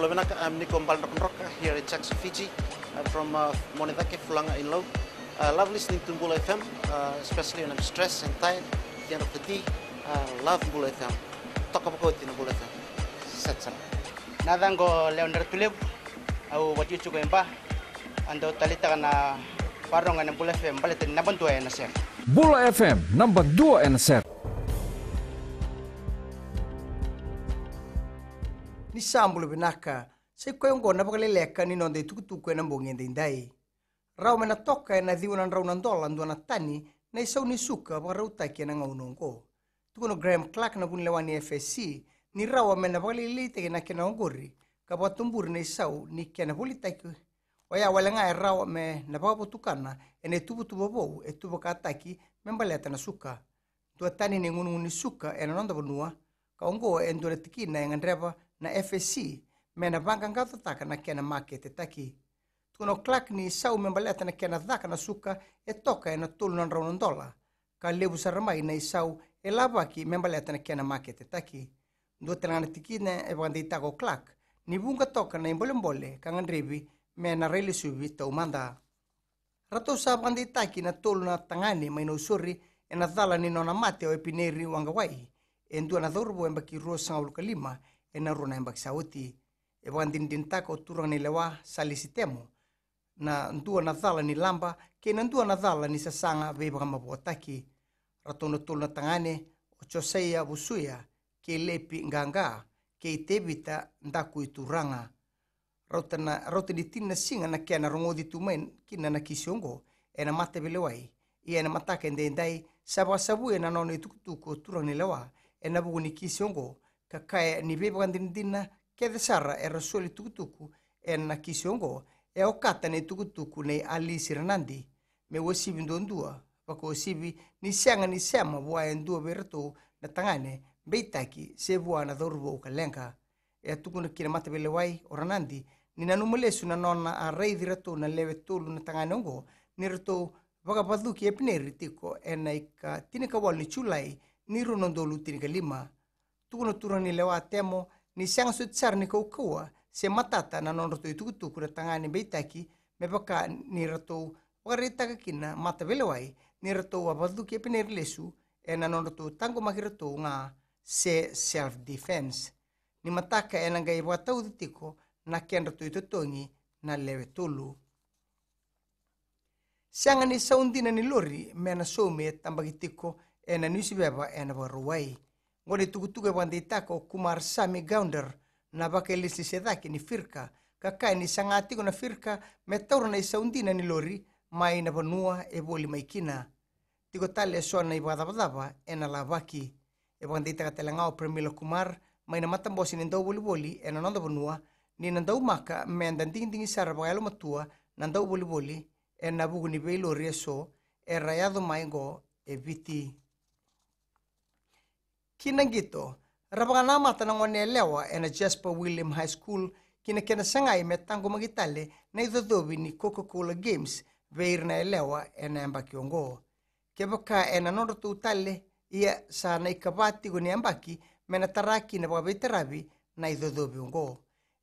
Bulavenaka. I'm Nico Mbalnroka here in Jackson, Fiji. I'm from Monedake, Fulanga in Low. Love listening to Mbula FM, especially when I'm stressed and tired at the end of the day. Love Mbula FM. Talk about it in Mbula FM. Setsan. Nadango Leonard Tulip, au what you to go ando talita na parong ng Mbula FM, balitin na bantuan na sir. Mbula FM, number 2 and set. Ni sambulu binaka, sai koyongo na pagaleleka ni nonde tukutuku na mbongende indai. Rau mena toka na diunan raunan dola nduana tani na isau ni suka pa rautaki na ngaunongo. Tukuno Graham Clark na bunlewani FSC ni rawa mena pagalelite na kena ongori kapatumbur na isau ni kena hulitaki. Waya wala nga rawa me na papatukana ene tubutubo e tubakataki membaleta na suka. Tua tani ni ngunu ni suka ena nonda bonua kaongo endure tikina ngandreba na FSC mena bangang gato taka na kena market taki. Tuno Clark ni sau membaleta na kena dhaka na suka e toka e na tulu na raunan dola. Ka lebu saramai na isau e labaki membaleta na kena market taki. Ndo telangana tikina e bangandi tako Clark ni bunga toka na imbole ka ngandrebi mena rele subi tau manda. Rato sa bangandi taki na tulu na tangani may no suri e na dhala ni nona mate o epineri wangawai. E ndua na dhorbo embaki rosa ngawuluka lima e na runa embak sauti. E wandindin tako turang ni lewa salisitemo. Na ndua na dhala ni lamba ke na ndua na dhala ni sasanga veba mabuataki. Ratono tulu na tangane o choseia busuya ke lepi nganga ke tebita ndaku ituranga. Rauta di tina singa na kena rongodi tumain kina na kisiongo e na mate belewai. Ia na matake ndendai sabu e na nono itukutuku turang ni lewa e na bugu ni kisiongo. Kakaya ni beba kandindina ke sara e rasuli tukutuku e na kisiongo e okata ni tukutuku ni ali siranandi me wasibi ndondua wako wasibi ni sianga ni sema bua e ndua berato na tangane beitaki se bua na dhorbo ukalenka e tukuna kina mata belewai oranandi ni nanumalesu na nona a reidi rato na lewe tolu na tangane ongo ni rato waka paduki e pineri tiko e na ika tinika wal ni chulai ni runondolu tinika lima. Tukuno turang ni lewa temo ni siang sutsar ni kaukua se matata na non rato itukutuku na tangani beitaki me baka ni rato wakarita kakina mata belewai ni rato wapaduki e pinerilesu e na non rato tango makirato nga se self-defense. Ni mataka e nanga iwa tau ditiko na ken rato itutongi na lewe tolu. Sianga ni saundina ni lori me na some e tambagitiko e na nusibeba e na waruwai. Ngoni tukutuku e wanditako Kumar Sami Gounder na baka ilisi sedaki ni firka. Kakai ni sangatiko na firka me taura na isaundina ni lori mai na banua e boli maikina. Tiko tali e soa na ibadabadaba e na labaki. E wanditaka telangao Premila Kumar mai na matambosi ni ndau boli e na nonda banua ni na ndau maka me andan ding isara bagalo matua na ndau boli e na bugu ni bei lori e so e rayado maingo e viti. Kina gito, rabanga mata na ngone lewa e na Jasper William High School kina kena sangai me tango magitale na idodobi ni Coca-Cola Games veir na lewa e na ambaki ongo. Kebaka e na nono tutale ia sa na ikabati go ni ambaki me na taraki na baka veitarabi na idodobi ongo.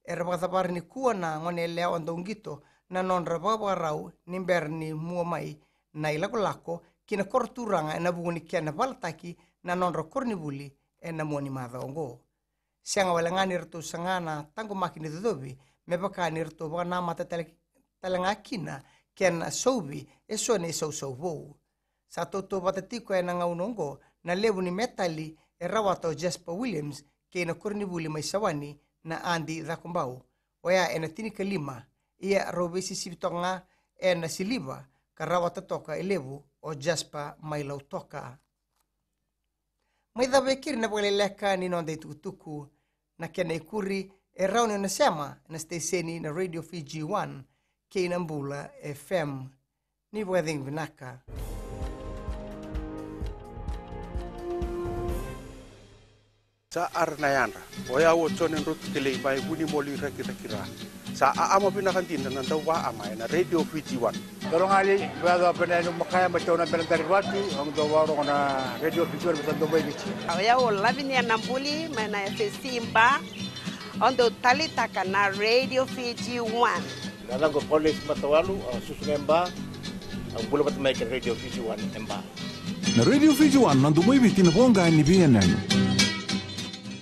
E rabanga tapar ni kuwa na ngone lewa ndongito na non rabanga rau nimber ni mua mai na ilako kina korturanga e na bugu ni kena balataki na nonro kornibuli e na moni madha ongo. Sianga walangani rato sangana tango makini dodobi me baka ni rato baka namata talanga kina ken soubi e sone sau vou. Sa toto batatiko e na ngaunongo na lebu ni metali e rawato Jasper Williams ke na kornibuli mai sawani na Andy Dhakumbau. Oya e na tinika lima ia robesi sibtonga e na siliba ka rawata toka e lebu o Jasper mai lau toka. Mai dhabekiri na pagaleleka ni nonda itukutuku na kena ikuri e rauni na sema na steseni na Radio Fiji 1 ke na Mbula FM ni bwading vinaka. Sa arnayanda oya wo chonen rut kele bai buni moli rakira sa ama pinakantin na dawa ama na Radio Fiji 1 Kalau ngali baga penenu makaya macam na penantarwati ang dawaro na Radio Fiji 1 betul dobai bici oya wo labini na Mbuli mana FSC imba Ondo talitaka na Radio Fiji 1. Nalango Police Matawalu, Susunemba, ang bulabat may Radio Fiji 1 Emba. Na Radio Fiji 1 nandumoy bitin na po ang gahan ni BNN.